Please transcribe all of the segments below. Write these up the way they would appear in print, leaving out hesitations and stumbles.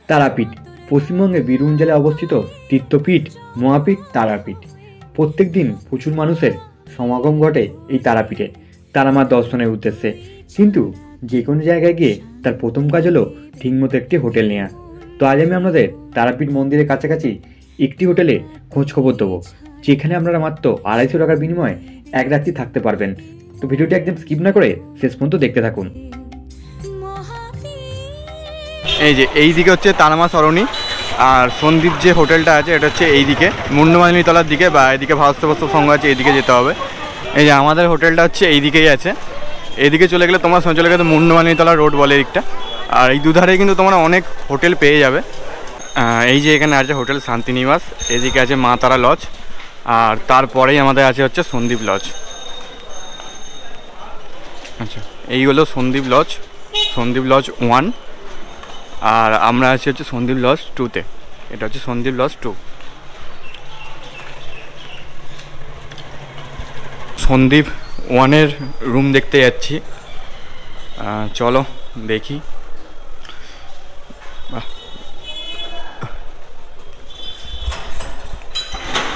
তারাপীঠ পশ্চিমবঙ্গের বীরভূম জেলায় অবস্থিত তীর্থপীঠ মহাপীঠ তারাপীঠ। প্রত্যেক দিন প্রচুর মানুষের সমাগম ঘটে এই তারাপীঠে তারামার দর্শনের উদ্দেশ্যে। কিন্তু যে কোনো জায়গায় গিয়ে তার প্রথম কাজ হলো ঠিকমতো একটি হোটেল নেওয়া। তো আজ আমি আপনাদের তারাপীঠ মন্দিরের কাছাকাছি একটি হোটেলে খোঁজ খবর দেবো, যেখানে আপনারা মাত্র 250 টাকার বিনিময়ে এক রাত্রি থাকতে পারবেন। তো ভিডিওটি একদম স্কিপ না করে শেষ পর্যন্ত দেখতে থাকুন। এই যে এই দিকে হচ্ছে তারামা সরণি, আর সন্দীপ যে হোটেলটা আছে এটা হচ্ছে এই দিকে মুন্ডমালিনী তলার দিকে, বা এদিকে ভারত সেবাশ্রম সংঘ আছে, এইদিকে যেতে হবে। এই যে আমাদের হোটেলটা হচ্ছে এই দিকেই আছে। এদিকে চলে গেলে তোমরা চলে গেলে মুন্ডমালিনী তলা রোড বলে দিকটা। আর এই দুধারে কিন্তু তোমরা অনেক হোটেল পেয়ে যাবে। এই যে এখানে আছে হোটেল শান্তিনিবাস, এদিকে আছে মা তারা লজ, আর তারপরেই আমাদের আছে হচ্ছে সন্দীপ লজ। আচ্ছা, এই হলো সন্দীপ লজ, সন্দীপ লজ 1, আর আমরা আছি হচ্ছে সন্দীপ লজ 2-তে। এটা হচ্ছে সন্দীপ লজ 2। সন্দীপ 1-এর রুম দেখতে যাচ্ছি, চলো দেখি।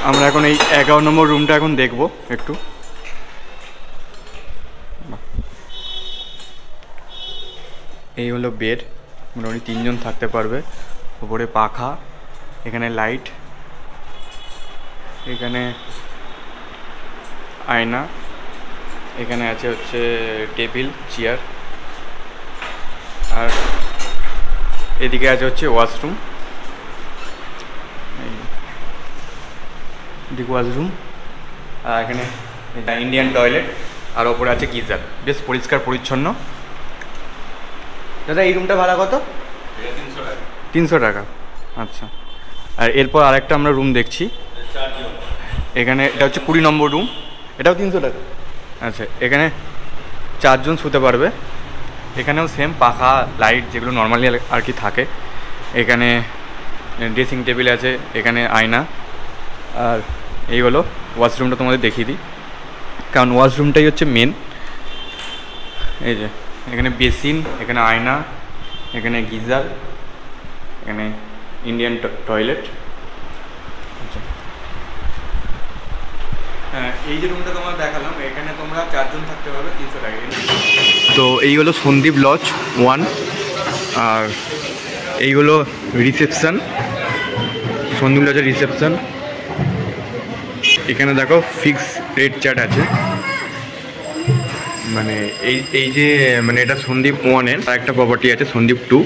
আমরা এখন এই 11 নম্বর রুমটা এখন দেখবো একটু। এই হলো বেড, মোটামুটি 3 জন থাকতে পারবে। উপরে পাখা, এখানে লাইট, এখানে আয়না, এখানে আছে হচ্ছে টেবিল চেয়ার, আর এদিকে আছে হচ্ছে ওয়াশরুম, এদিকে ওয়াশরুম, আর এখানে ইন্ডিয়ান টয়লেট, আর ওপরে আছে গিজার। বেশ পরিষ্কার পরিচ্ছন্ন। দাদা এই রুমটা ভাড়া কত? 300 টাকা। আচ্ছা, আর এরপর আরেকটা আমরা রুম দেখছি, এখানে এটা হচ্ছে 20 নম্বর রুম, এটাও 300 টাকা। আচ্ছা, এখানে 4 জন শুতে পারবে। এখানেও সেম পাখা লাইট যেগুলো নর্মালি আর কি থাকে। এখানে ড্রেসিং টেবিল আছে, এখানে আয়না, আর এই হলো ওয়াশরুমটা তোমাদের দেখিয়ে দিই, কারণ ওয়াশরুমটাই হচ্ছে মেন। এই যে এখানে বেসিন, এখানে আয়না, এখানে গিজার, এখানে ইন্ডিয়ান টয়লেট। আচ্ছা, হ্যাঁ, এই যে রুমটা তোমার দেখালাম, এখানে তোমরা 4 জন থাকতে পারবে 300 টাকা। তো এই হলো সন্দীপ লজ 1, আর এই হলো রিসেপশন, সন্দীপ লজের রিসেপশন। এখানে দেখো ফিক্স রেট চার্ট আছে, মানে এই যে মানে এটা সন্দীপ 1-এর একটা প্রপার্টি আছে সন্দীপ 2,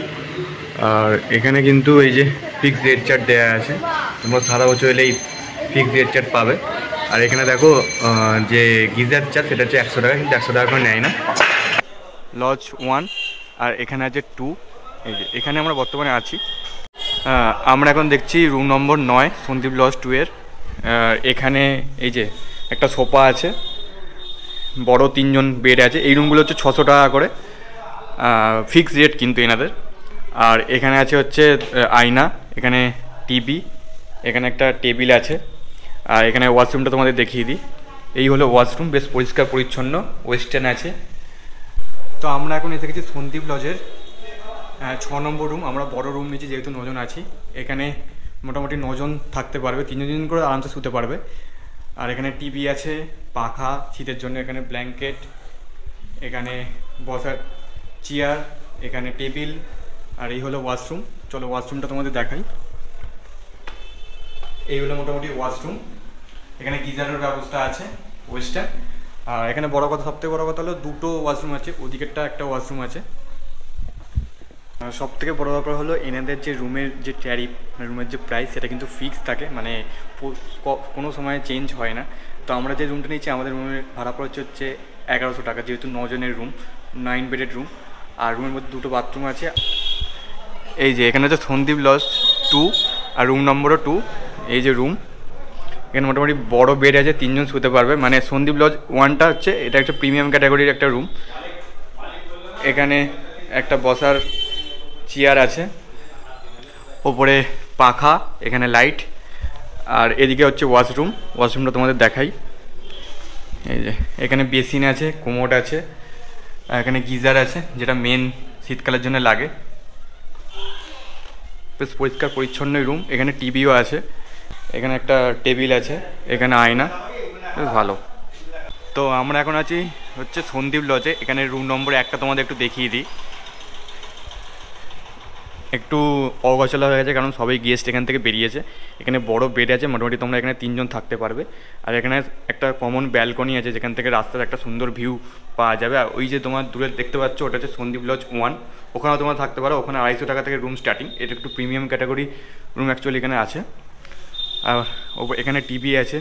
আর এখানে কিন্তু এই যে ফিক্স রেট চার্ট দেওয়া আছে। তোমরা সারা বছর এলে এই ফিক্স রেট চার্ট পাবে। আর এখানে দেখো যে গিজার চার্জ সেটা হচ্ছে 100 টাকা, কিন্তু 100 টাকা করে নেয় না। লজ 1, আর এখানে আছে 2। এই যে এখানে আমরা বর্তমানে আছি। আমরা এখন দেখছি রুম নম্বর 9 সন্দীপ লজ 2-এর। এখানে এই যে একটা সোফা আছে, বড় 3 জন বেড আছে। এই রুমগুলো হচ্ছে 600 টাকা করে, ফিক্স রেট কিন্তু এনাদের। আর এখানে আছে হচ্ছে আয়না, এখানে টিভি, এখানে একটা টেবিল আছে, আর এখানে ওয়াশরুমটা তোমাদের দেখিয়ে দিই। এই হলো ওয়াশরুম, বেশ পরিষ্কার পরিচ্ছন্ন, ওয়েস্টার্ন আছে। তো আমরা এখন এসে গেছি সন্দীপ লজের 6 নম্বর রুম। আমরা বড় রুম নিয়েছি যেহেতু 9 জন আছি। এখানে মোটামুটি 9 জন থাকতে পারবে, 3 জন করে আরামসে শুতে পারবে। আর এখানে টিভি আছে, পাখা শীতের জন্য, এখানে ব্ল্যাঙ্কেট, এখানে বসার চেয়ার, এখানে টেবিল, আর এই হলো ওয়াশরুম। চলো ওয়াশরুমটা তোমাদের দেখাই। এই হলো মোটামুটি ওয়াশরুম, এখানে গিজারের ব্যবস্থা আছে ওয়েস্টার্ন। আর এখানে বড় কথা, সবথেকে বড় কথা হলো 2টো ওয়াশরুম আছে, ওদিকেরটা একটা ওয়াশরুম আছে। সব থেকে বড় ব্যাপার হলো এনাদের যে রুমের যে ট্যারিফ, রুমের যে প্রাইস, সেটা কিন্তু ফিক্স থাকে, মানে কোনো সময় চেঞ্জ হয় না। তো আমরা যে রুমটা নিচ্ছি, আমাদের রুমের ভাড়া পড়ছে হচ্ছে 1100 টাকা, যেহেতু 9 জনের রুম, 9 বেডের রুম, আর রুমের মধ্যে 2টো বাথরুম আছে। এই যে এখানে হচ্ছে সন্দীপ লজ 2, আর রুম নম্বরও 2। এই যে রুম, এখানে মোটামুটি বড় বেড আছে, 3 জন শুতে পারবে। মানে সন্দীপ লজ 1টা হচ্ছে এটা একটা প্রিমিয়াম ক্যাটাগরির একটা রুম। এখানে একটা বসার চেয়ার আছে, ওপরে পাখা, এখানে লাইট, আর এদিকে হচ্ছে ওয়াশরুম। ওয়াশরুমটা তোমাদের দেখাই। এই যে এখানে বেসিন আছে, কোমোড আছে, আর এখানে গিজার আছে, যেটা মেন শীতকালের জন্য লাগে। তো বেশ পরিষ্কার পরিচ্ছন্নই রুম। এখানে টিভিও আছে, এখানে একটা টেবিল আছে, এখানে আয়না, বেশ ভালো। তো আমরা এখন আছি হচ্ছে সন্দীপ লজে। এখানে রুম নম্বর 1টা তোমাদের একটু দেখিয়ে দিই। একটু অগোছালো হয়ে গেছে কারণ সবাই গেস্ট এখান থেকে বেরিয়েছে। এখানে বড় বেড আছে, মোটামুটি তোমরা এখানে 3 জন থাকতে পারবে। আর এখানে একটা কমন ব্যালকনি আছে যেখান থেকে রাস্তার একটা সুন্দর ভিউ পাওয়া যাবে। আর ওই যে তোমার দূরে দেখতে পাচ্ছ ওটা হচ্ছে সন্দীপ লজ 1, ওখানেও তোমরা থাকতে পারো। ওখানে 250 টাকা থেকে রুম স্টার্টিং। এটা একটু প্রিমিয়াম ক্যাটাগরি রুম অ্যাকচুয়ালি এখানে আছে। আর এখানে টিভি আছে,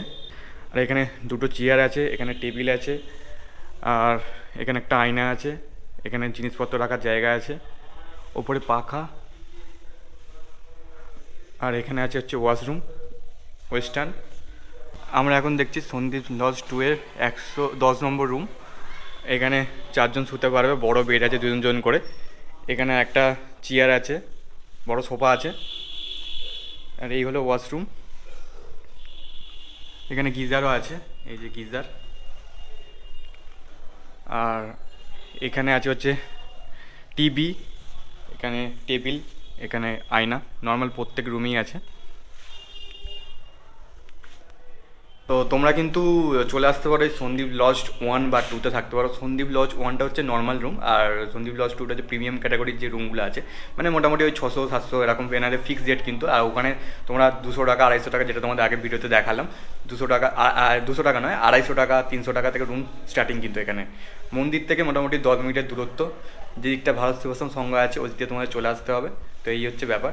আর এখানে 2টো চেয়ার আছে, এখানে টেবিল আছে, আর এখানে একটা আয়না আছে, এখানে জিনিসপত্র রাখার জায়গা আছে, ওপরে পাখা, আর এখানে আছে হচ্ছে ওয়াশরুম ওয়েস্টার্ন। আমরা এখন দেখছি সন্দীপ লজ 2 এর 110 নম্বর রুম। এখানে 4 জন শুতে পারবে, বড় বেড আছে 2 জন করে। এখানে একটা চেয়ার আছে, বড় সোফা আছে, আর এই হলো ওয়াশরুম। এখানে গিজারও আছে, এই যে গিজার। আর এখানে আছে হচ্ছে টিভি, এখানে টেবিল, এখানে আয়না, নর্মাল প্রত্যেক রুমেই আছে। তো তোমরা কিন্তু চলে আসতে পারো এই সন্দীপ লজ 1 বা 2তে থাকতে পারো। সন্দীপ লজ 1টা হচ্ছে নর্মাল রুম, আর সন্দীপ লজ 2টা হচ্ছে প্রিমিয়াম ক্যাটাগরির যে রুমগুলো আছে, মানে মোটামুটি ওই 600-700 এরকম পেনারে ফিক্সড রেট কিন্তু। আর ওখানে তোমরা 200 টাকা 250 টাকা, যেটা তোমাদের আগের ভিডিওতে দেখালাম, 200 টাকা, 200 টাকা নয় 250 টাকা 300 টাকা থেকে রুম স্টার্টিং কিন্তু এখানে। মন্দির থেকে মোটামুটি 10 মিনিটের দূরত্ব। যে দিকটা ভারত সেবাশ্রম সংঘ আছে ওই দিকটা তোমাদের চলে আসতে হবে। তো এই হচ্ছে ব্যাপার।